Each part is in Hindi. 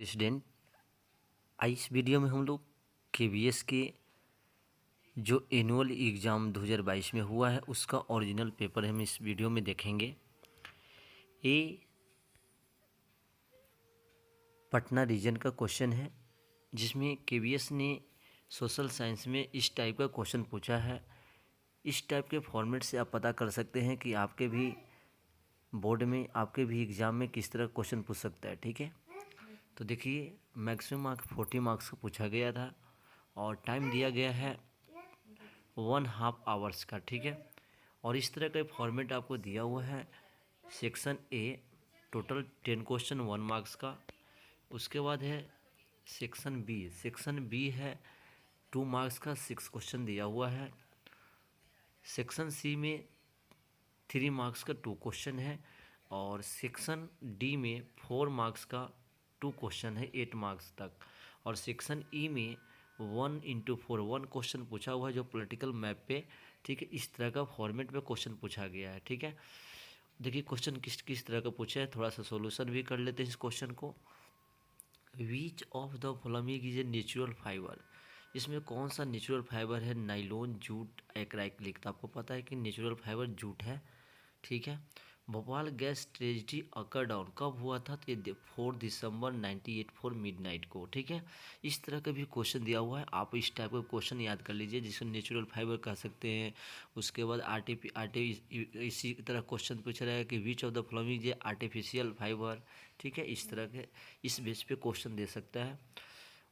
स्टूडेंट, इस वीडियो में हम लोग केवीएस के जो एनुअल एग्ज़ाम 2022 में हुआ है उसका ओरिजिनल पेपर हम इस वीडियो में देखेंगे। ये पटना रीजन का क्वेश्चन है जिसमें केवीएस ने सोशल साइंस में इस टाइप का क्वेश्चन पूछा है। इस टाइप के फॉर्मेट से आप पता कर सकते हैं कि आपके भी बोर्ड में, आपके भी एग्ज़ाम में किस तरह क्वेश्चन पूछ सकता है। ठीक है, तो देखिए मैक्सिमम मार्क 40 मार्क्स का पूछा गया था और टाइम दिया गया है 1.5 आवर्स का। ठीक है, और इस तरह का फॉर्मेट आपको दिया हुआ है। Section A total 10 question 1 marks का। उसके बाद है सेक्शन बी है 2 मार्क्स का 6 क्वेश्चन दिया हुआ है। सेक्शन सी में 3 मार्क्स का 2 क्वेश्चन है और सेक्शन डी में 4 मार्क्स का 2 क्वेश्चन है 8 मार्क्स तक। और सेक्शन ई में 1x4 1 क्वेश्चन पूछा हुआ है जो पॉलिटिकल मैप पे। ठीक है, इस तरह का फॉर्मेट में क्वेश्चन पूछा गया है। ठीक है, देखिए क्वेश्चन किस किस तरह का पूछा है, थोड़ा सा सॉल्यूशन भी कर लेते हैं इस क्वेश्चन को। विच of the following is a natural fibre, इसमें कौन सा नेचुरल फाइबर है? Nylon, jute, acrylic. तो आपको पता है कि नेचुरल फाइबर जूट है। ठीक है, भोपाल गैस ट्रेजिडी अकर डाउन कब हुआ था? तो ये 4 दिसंबर 1984 मिडनाइट को। ठीक है, इस तरह का भी क्वेश्चन दिया हुआ है, आप इस टाइप का क्वेश्चन याद कर लीजिए जिसको नेचुरल फाइबर कह सकते हैं। उसके बाद इसी तरह क्वेश्चन पूछ रहा है कि विच of the following is artificial fibre. ठीक है, इस तरह के इस बेस पे क्वेश्चन दे सकता है।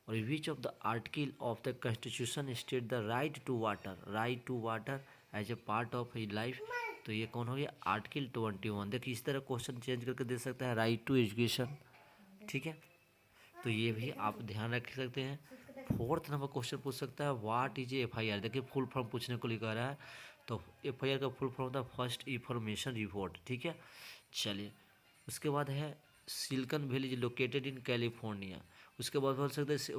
और which of the article of the constitution state the right to water as a part of his life. तो ये कौन हो गया? आर्टिकल 21। देखिए इस तरह क्वेश्चन चेंज करके दे सकता है, राइट टू एजुकेशन। ठीक है, तो ये भी आप ध्यान रख सकते हैं। 4th नंबर क्वेश्चन पूछ सकता है, व्हाट इज एफआईआर। देखिए फुल फॉर्म पूछने को लिखा रहा है, तो एफआईआर का फुल फॉर्म होता है फर्स्ट इंफॉर्मेशन रिपोर्ट। ठीक है, चलिए उसके बाद है silicon valley is located in California. उसके बाद बोल सकते हैं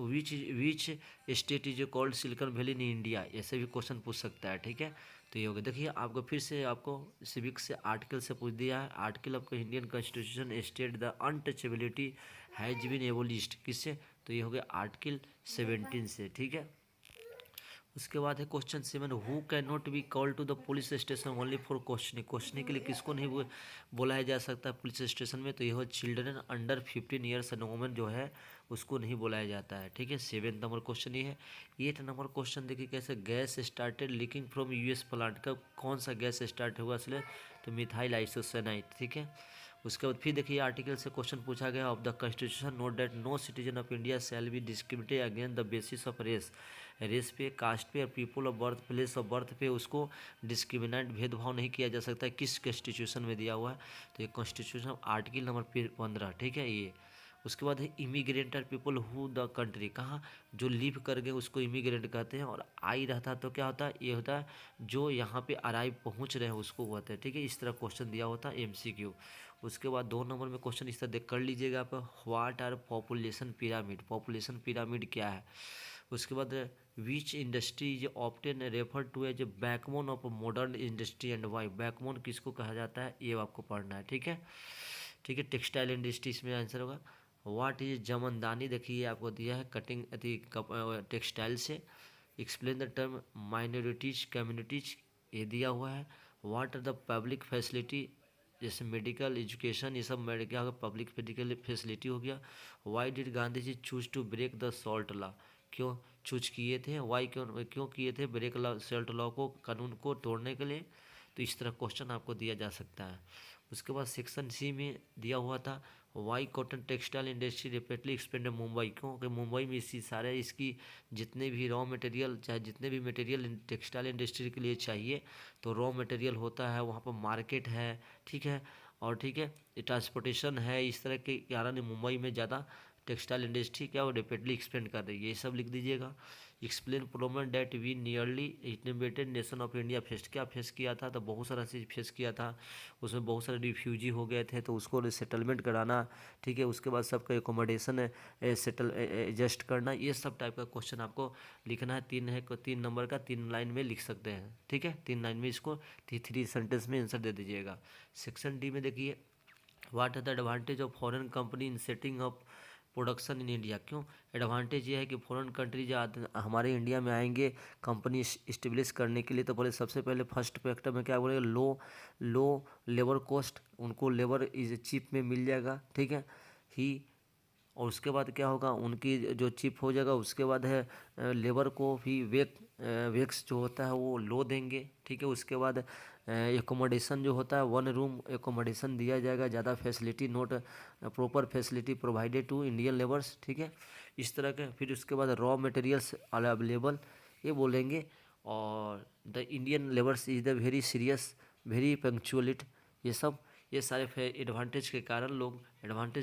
which state is called silicon valley in India. ऐसे भी क्वेश्चन पूछ सकता है। ठीक है, तो ये हो गया। देखिए आपको फिर से आपको सिविक्स से आर्टिकल से पूछ दिया है। Article of Indian constitution state the untouchability has been abolished, किससे? तो ये हो गया आर्टिकल 17 से। ठीक है, उसके बाद है question 7, who can not be called to the police station only for questioning के लिए किसको नहीं बुलाया जा सकता है पुलिस स्टेशन में? तो ये हो children under 15 years and women जो है उसको नहीं बुलाया जाता है। ठीक है, 7 नंबर क्वेश्चन ये है। 8 नंबर क्वेश्चन देखिए कैसे, gas started leaking from US plant का कौन सा गैस स्टार्ट हुआ इसलिए? तो मिथाइल आइसोसाइनाइड। ठीक है, उसके बाद फिर देखिए आर्टिकल से क्वेश्चन पूछा गया, of the constitution note that no citizen of India shall be discriminated against the basis of race पे, कास्ट पे और people of birth, place of birth पे उसको डिस्क्रिमिनेट भेदभाव नहीं किया जा सकता है। किस कॉन्स्टिट्यूशन में दिया हुआ है? तो ये कॉन्स्टिट्यूशन आर्टिकल नंबर 15। ठीक है, ये उसके बाद है immigrant are people who the country, कहाँ जो लिव कर गए उसको इमिग्रेंट कहते हैं। और आई रहता है तो क्या होता है? ये होता है जो यहाँ पे अराइव पहुँच रहे हैं उसको कहते हैं। ठीक है, इस तरह क्वेश्चन दिया होता है एमसीक्यू। उसके बाद 2 नंबर में क्वेश्चन इस तरह देख कर लीजिएगा आप, व्हाट आर पॉपुलेशन पिरामिड क्या है? उसके बाद which industry is often refer to as a backbone of modern industry and why. Backbone किसको कहा जाता है ये आपको पढ़ना है। ठीक है, ठीक है, टेक्सटाइल इंडस्ट्री इसमें आंसर होगा। व्हाट इज जमनदानी, देखिए आपको दिया है कटिंग टेक्सटाइल से। Explain the term minorities communities, ये दिया हुआ है। What are the public facility, जैसे मेडिकल एजुकेशन, ये सब मेडिकल पब्लिक मेडिकल फैसिलिटी हो गया। Why did Gandhi ji choose to break the salt law, क्यों चूज किए थे? वाई क्यों किए थे ब्रेक लॉ, सॉल्ट लॉ को, कानून को तोड़ने के लिए? तो इस तरह क्वेश्चन आपको दिया जा सकता है। उसके बाद सेक्शन सी में दिया हुआ था, why cotton textile industry rapidly expand Mumbai, क्योंकि मुंबई में इसी सारे इसकी जितने भी रॉ मटेरियल, चाहे जितने भी मटेरियल टेक्सटाइल इंडस्ट्री के लिए चाहिए तो रॉ मटेरियल होता है, वहाँ पर मार्केट है। ठीक है, और ठीक है ट्रांसपोर्टेशन है, इस तरह के कारण मुंबई में ज़्यादा टेक्सटाइल इंडस्ट्री क्या वो रेपिडली एक्सपेंड कर रही है, ये सब लिख दीजिएगा। Explain problem that we nearly innovated nation of India faced, क्या फेस किया था? तो बहुत सारा चीज़ फेस किया था, उसमें बहुत सारे रिफ्यूजी हो गए थे तो उसको सेटलमेंट कराना। ठीक है, उसके बाद सबका एकोमोडेशन सेटल एडजस्ट करना, ये सब टाइप का क्वेश्चन आपको लिखना है। 3 नंबर का 3 लाइन में लिख सकते हैं। ठीक है, 3 लाइन में इसको 3 सेंटेंस में आंसर दे दीजिएगा। सेक्शन डी में देखिए, what are the advantage of foreign company in setting up production in India. क्यों? एडवांटेज ये है कि फॉरेन कंट्री जो हमारे इंडिया में आएंगे कंपनी इस्टेब्लिश करने के लिए, तो बोले सबसे पहले फर्स्ट फैक्टर में क्या बोलेगा, लो लेबर कॉस्ट, उनको लेबर इज चीप में मिल जाएगा, ठीक है ही। और उसके बाद क्या होगा, उनकी जो चिप हो जाएगा, उसके बाद है लेबर को भी वेक्स जो होता है वो लो देंगे, ठीक है। उसके बाद एकोमोडेशन जो होता है 1 रूम एकोमोडेशन दिया जाएगा, ज़्यादा facility not proper facility provided to Indian labours, ठीक है, इस तरह के। फिर उसके बाद रॉ मटेरियल्स अवेलेबल, ये बोलेंगे। और the Indian labours is the very serious, very punctual, ये सारे एडवांटेज के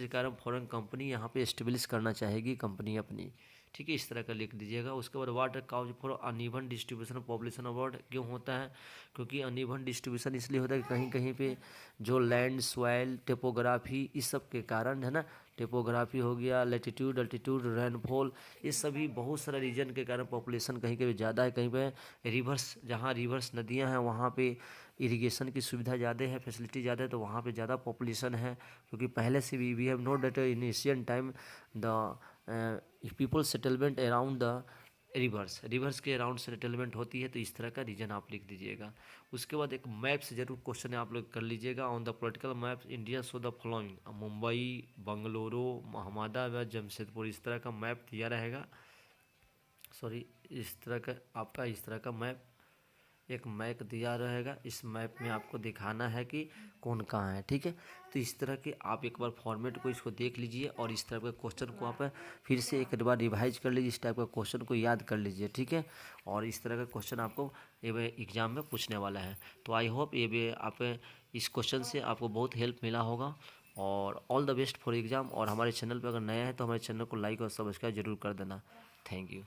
कारण फॉरेन कंपनी यहाँ पे एस्टेब्लिश करना चाहेगी कंपनी अपनी, ठीक है, इस तरह का लिख दीजिएगा। उसके बाद water cause for uneven distribution population award क्यों होता है, क्योंकि अनइवन डिस्ट्रीब्यूशन इसलिए होता है कि कहीं कहीं पे जो लैंड सॉइल टेपोग्राफी इस सब के कारण, है ना, टेपोग्राफी हो गया, लेटीट्यूड अल्टीट्यूड रेनफॉल, ये सभी बहुत सारा रीजन के कारण पॉपुलेशन कहीं कहीं ज़्यादा है, कहीं पे रिवर्स, जहाँ रिवर्स नदियाँ हैं वहाँ पे इरिगेशन की सुविधा ज़्यादा है, फैसिलिटी ज़्यादा है, तो वहाँ पे ज़्यादा पॉपुलेशन है। क्योंकि पहले से we have note that in Asian time the people settlement around the rivers के अराउंड सेटलमेंट होती है, तो इस तरह का रीजन आप लिख दीजिएगा। उसके बाद एक मैप से जरूर क्वेश्चन आप लोग कर लीजिएगा। On the political map India show the following, Mumbai, Bengaluru, Ahmedabad, Jamshedpur, इस तरह का मैप दिया रहेगा। सॉरी, इस तरह का आपका इस तरह का मैप एक मैप दिया रहेगा, इस मैप में आपको दिखाना है कि कौन कहाँ है, ठीक है। तो इस तरह के आप एक बार फॉर्मेट को इसको देख लीजिए और इस तरह के क्वेश्चन को आप फिर से एक बार रिवाइज कर लीजिए, इस टाइप का क्वेश्चन को याद कर लीजिए, ठीक है। और इस तरह का क्वेश्चन आपको ये एग्ज़ाम में पूछने वाला है। तो आई होप ये आप इस क्वेश्चन से आपको बहुत हेल्प मिला होगा। और all the best for exam. और हमारे चैनल पर अगर नया है तो हमारे चैनल को लाइक और सब्सक्राइब जरूर कर देना। Thank you.